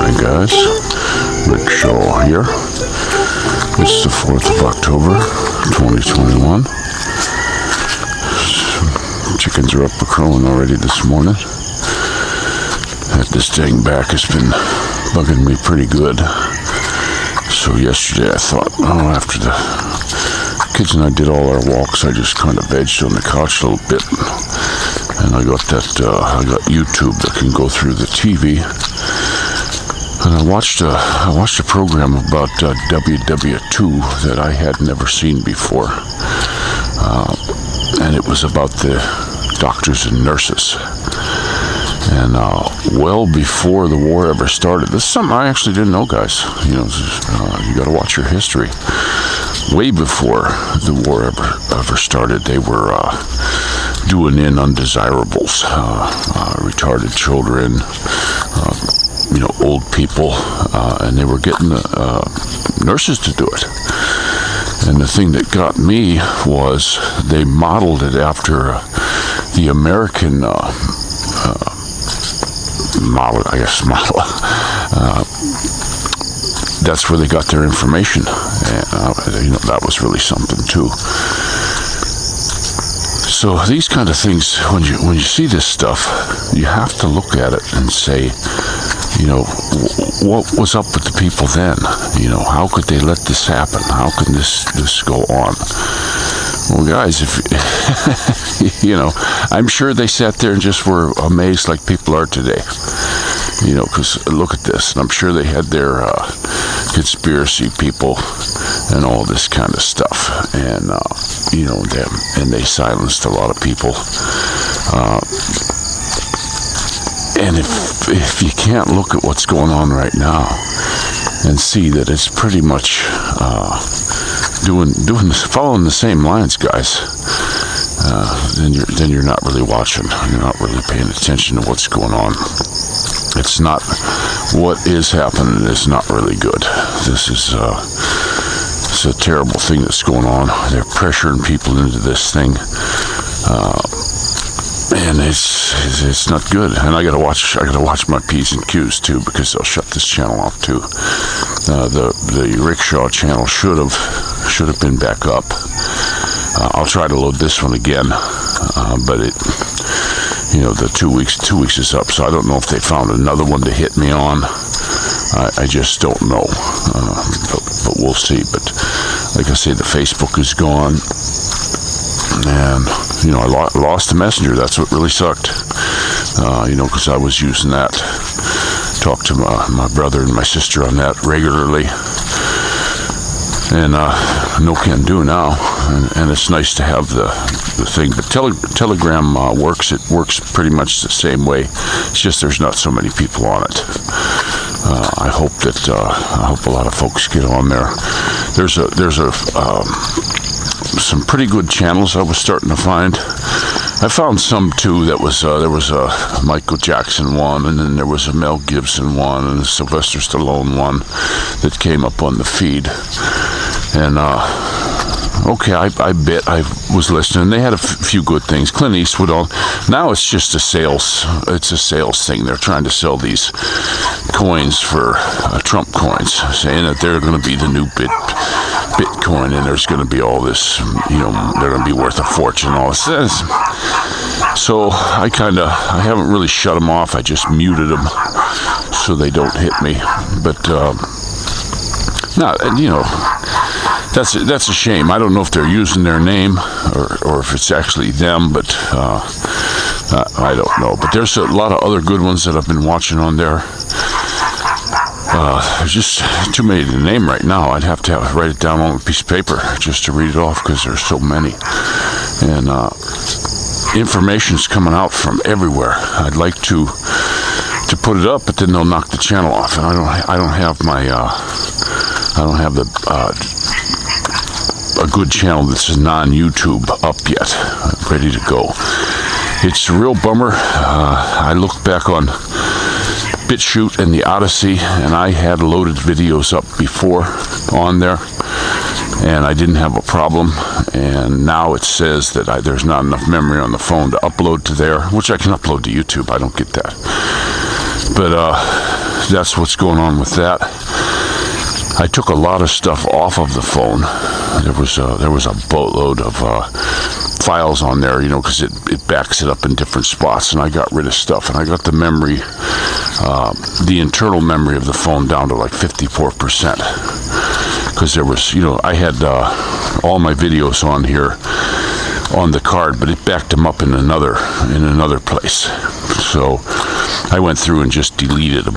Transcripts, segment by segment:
morning, guys. Rick Shaw here. It's the 4th of October, 2021. Chickens are up a crowing already this morning. This dang back has been bugging me pretty good. So yesterday I thought, after the kids and I did all our walks, I just kind of vegged on the couch a little bit. And I got YouTube that can go through the TV. And I watched a program about WW2 that I had never seen before. And it was about the doctors and nurses. And well before the war ever started, this is something I actually didn't know, guys. You got to watch your history. Way before the war ever started, they were doing in undesirables, retarded children, old people, and they were getting nurses to do it. And the thing that got me was they modeled it after the American model. That's where they got their information. And, that was really something too. So these kind of things, when you see this stuff, you have to look at it and say, what was up with the people then? How could they let this happen? How could this go on? Well, guys, if I'm sure they sat there and just were amazed like people are today. Because look at this, and I'm sure they had their conspiracy people and all this kind of stuff, and they silenced a lot of people. And if you can't look at what's going on right now and see that it's pretty much following the same lines, guys, then you're not really watching. You're not really paying attention to what's going on. It's not what is happening is not really good. This is it's a terrible thing that's going on. They're pressuring people into this thing, and it's not good. And I gotta watch my P's and Q's too, because they'll shut this channel off too. The Rickshaw channel should have been back up. I'll try to load this one again, but it. The 2 weeks is up, so I don't know if they found another one to hit me on. I just don't know, but we'll see. But like I say, the Facebook is gone, and I lost the messenger. That's what really sucked. Because I was using that. Talk to my brother and my sister on that regularly, and no can do now. And it's nice to have the thing, but Telegram works. It works pretty much the same way. It's just there's not so many people on it. I hope a lot of folks get on there. There's some pretty good channels I was starting to find. I found some too. There was a Michael Jackson one, and then there was a Mel Gibson one, and a Sylvester Stallone one that came up on the feed. And okay, I bet I was listening. They had a few good things. Clint Eastwood on. Now it's just a sales thing. They're trying to sell these coins for Trump coins, saying that they're going to be the new Bitcoin, and there's going to be all this, they're going to be worth a fortune, all this. So I haven't really shut them off. I just muted them so they don't hit me. But that's a shame. I don't know if they're using their name or if it's actually them, but I don't know. But there's a lot of other good ones that I've been watching on there. There's just too many to name right now. I'd have to write it down on a piece of paper just to read it off, because there's so many. And information's coming out from everywhere. I'd like to put it up, but then they'll knock the channel off, and I don't have a good channel that's non-YouTube up yet, ready to go. It's a real bummer. I look back on BitChute and the Odyssey, and I had loaded videos up before on there, and I didn't have a problem. And now it says that there's not enough memory on the phone to upload to there, which I can upload to YouTube. I don't get that. But that's what's going on with that. I took a lot of stuff off of the phone. There was a boatload of files on there, because it backs it up in different spots, and I got rid of stuff, and I got the memory, the internal memory of the phone down to like 54%, because there was, I had all my videos on here on the card, but it backed them up in another place. So I went through and just deleted a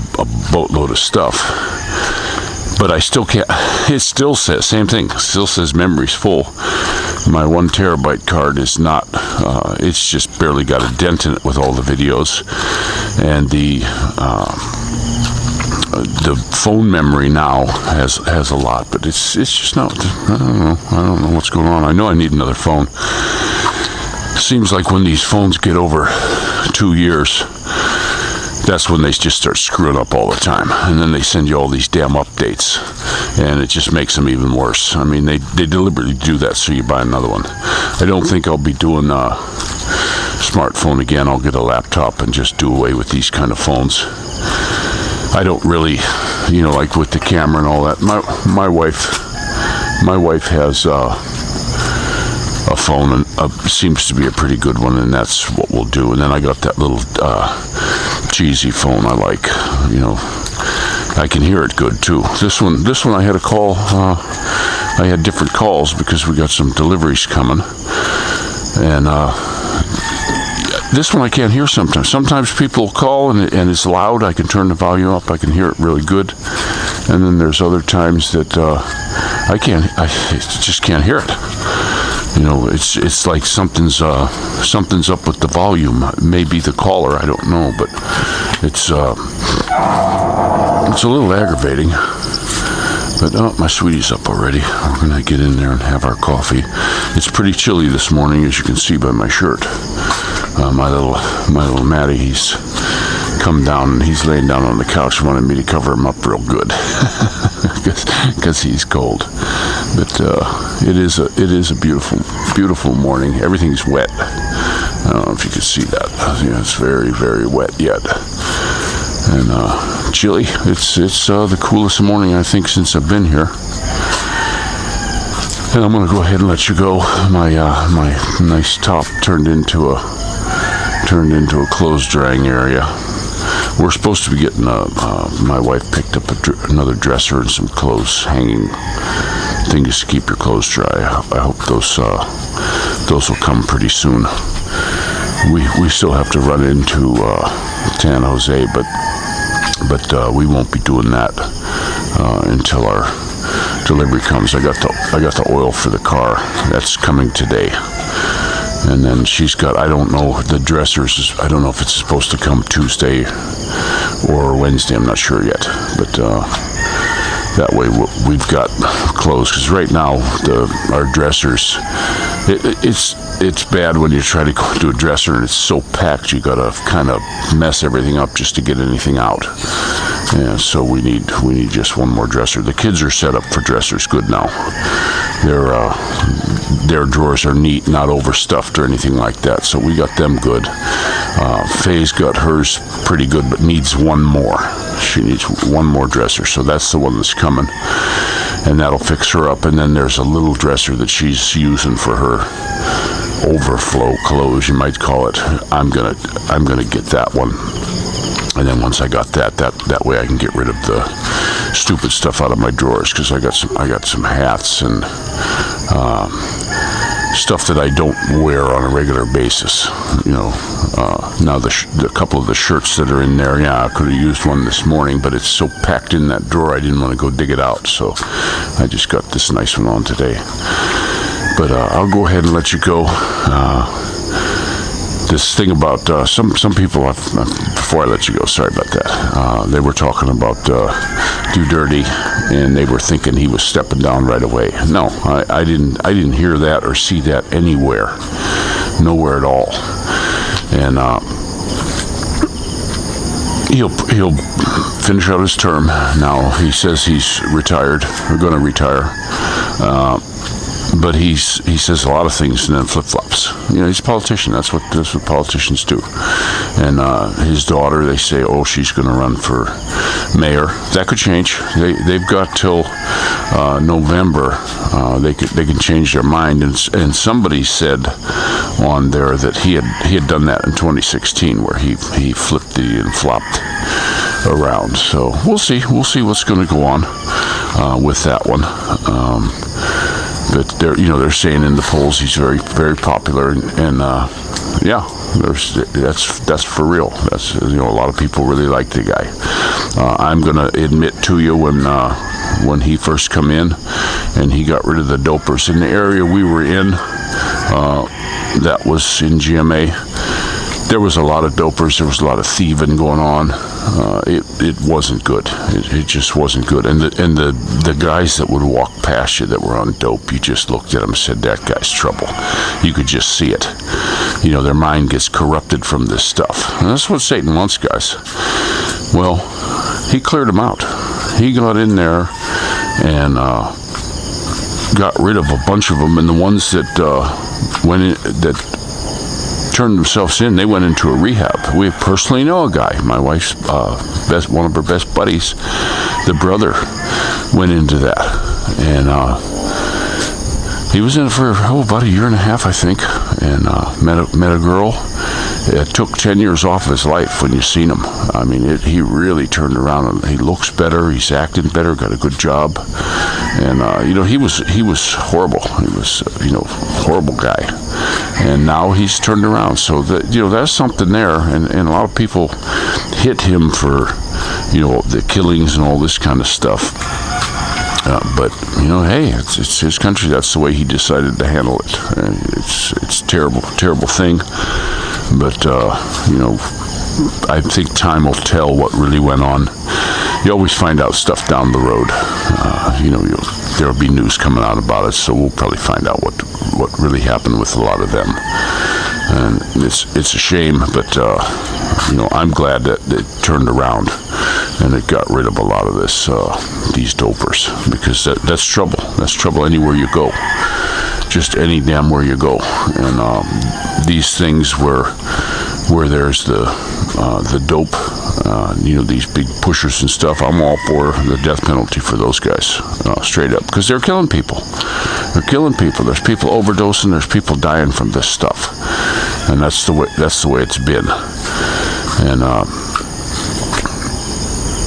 boatload of stuff. But I still can't, it still says, same thing, still says memory's full. My 1 terabyte card is not, it's just barely got a dent in it with all the videos. And the phone memory now has a lot, but it's just not, I don't know what's going on. I know I need another phone. Seems like when these phones get over 2 years, that's when they just start screwing up all the time, and then they send you all these damn updates, and it just makes them even worse. I mean, they deliberately do that so you buy another one. I don't think I'll be doing a smartphone again. I'll get a laptop and just do away with these kind of phones. I don't really, like with the camera and all that. My wife has a phone, and seems to be a pretty good one, and that's what we'll do. And then I got that little cheesy phone I like. I can hear it good too. This one I had a call. I had different calls because we got some deliveries coming, and this one I can't hear sometimes. Sometimes people call and it's loud. I can turn the volume up. I can hear it really good. And then there's other times that I just can't hear it. It's like something's up with the volume. Maybe the caller, I don't know, but it's a little aggravating. But my sweetie's up already. We're gonna get in there and have our coffee. It's pretty chilly this morning, as you can see by my shirt. My little Matty, he's come down and he's laying down on the couch, wanted me to cover him up real good because he's cold. But it is a beautiful morning. Everything's wet. I don't know if you can see that. It's very, very wet yet, and chilly. It's the coolest morning I think since I've been here. And I'm gonna go ahead and let you go. My nice top turned into a clothes drying area. We're supposed to be getting my wife picked up another dresser and some clothes hanging things to keep your clothes dry. I hope those will come pretty soon. We still have to run into San Jose, but we won't be doing that until our delivery comes. I got the oil for the car. That's coming today. And then she's got, I don't know, the dressers, I don't know if it's supposed to come Tuesday or Wednesday, I'm not sure yet. But that way we've got clothes, because right now our dressers, it's bad when you try to go into a dresser and it's so packed, you gotta kind of mess everything up just to get anything out. Yeah, so we need just one more dresser. The kids are set up for dressers good now. Their drawers are neat, not overstuffed or anything like that, so we got them good. Faye's got hers pretty good, but needs one more. She needs one more dresser, so that's the one that's coming, and that'll fix her up. And then there's a little dresser that she's using for her overflow clothes, you might call it. I'm gonna get that one. And then once I got that way I can get rid of the stupid stuff out of my drawers, because I got some hats and stuff that I don't wear on a regular basis. Now the couple of the shirts that are in there, I could have used one this morning, but it's so packed in that drawer I didn't want to go dig it out, so I just got this nice one on today. But I'll go ahead and let you go. This thing about some people, before I let you go, sorry about that, they were talking about Do Dirty, and they were thinking he was stepping down right away. No, I didn't hear that or see that anywhere, nowhere at all. And he'll finish out his term now. He says he's retired, or going to retire. But he says a lot of things and then flip-flops. he's a politician. That's what politicians do. And his daughter, they say, oh, she's going to run for mayor. That could change. They've got till November. They can change their mind. And somebody said on there that he had done that in 2016, where he flipped and flopped around. So we'll see what's going to go on with that one. But they're saying in the polls he's very, very popular, and yeah, that's for real. That's a lot of people really like the guy. I'm gonna admit to you, when he first come in and he got rid of the dopers in the area we were in, that was in GMA. There was a lot of dopers. There was a lot of thieving going on. It wasn't good. It just wasn't good. And the guys that would walk past you that were on dope, you just looked at them and said, that guy's trouble. You could just see it. Their mind gets corrupted from this stuff. And that's what Satan wants, guys. Well, he cleared them out. He got in there and got rid of a bunch of them. And the ones that turned themselves in, they went into a rehab. We personally know a guy, my wife's one of her best buddies, the brother went into that, and he was in it for about a year and a half, I think, and met a girl. It took 10 years off of his life when you seen him. I mean, he really turned around, and he looks better, he's acting better, got a good job, and he was horrible. He was horrible guy, and now he's turned around. So there's something there, and a lot of people hit him for the killings and all this kind of stuff. But hey, it's his country. That's the way he decided to handle it. It's terrible thing. But I think time will tell what really went on. You always find out stuff down the road. There'll be news coming out about it, so we'll probably find out what really happened with a lot of them. And it's a shame, but I'm glad that it turned around and it got rid of a lot of these dopers, because that's trouble. That's trouble anywhere you go, just any damn where you go. And these things where there's the dope, these big pushers and stuff, I'm all for the death penalty for those guys, straight up, because they're killing people. They're killing people. There's people overdosing. There's people dying from this stuff, and that's the way it's been. And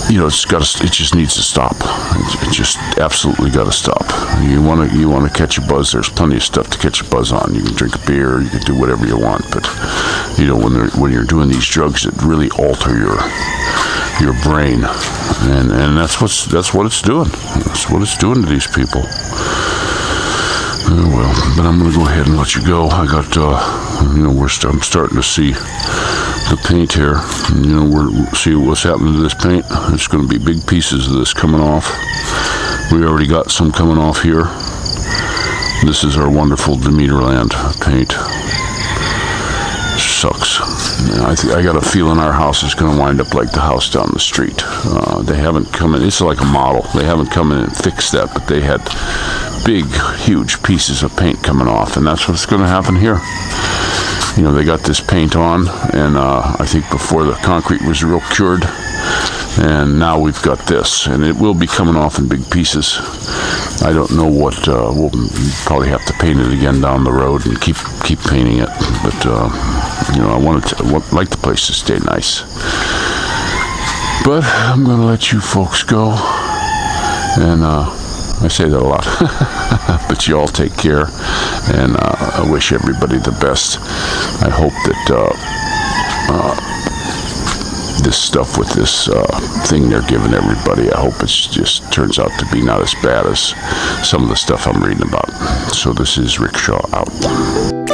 it just needs to stop. It just absolutely got to stop. You want to catch a buzz, there's plenty of stuff to catch a buzz on. You can drink a beer, you can do whatever you want, but when you're doing these drugs that really alter your brain, and that's what it's doing. That's what it's doing to these people. Well, but I'm going to go ahead and let you go. I got I'm starting to see the paint here. We're see what's happening to this paint. There's going to be big pieces of this coming off. We already got some coming off here. This is our wonderful Demeterland paint. Sucks. I got a feeling our house is going to wind up like the house down the street. They haven't come in. It's like a model. They haven't come in and fixed that, but they had big, huge pieces of paint coming off, and that's what's going to happen here. They got this paint on, and I think before the concrete was real cured, and now we've got this, and it will be coming off in big pieces. I don't know what, we'll probably have to paint it again down the road and keep painting it, but I like the place to stay nice. But I'm going to let you folks go, and I say that a lot, but you all take care, and I wish everybody the best. I hope that this stuff with this thing they're giving everybody, I hope it just turns out to be not as bad as some of the stuff I'm reading about. So this is Rickshaw out.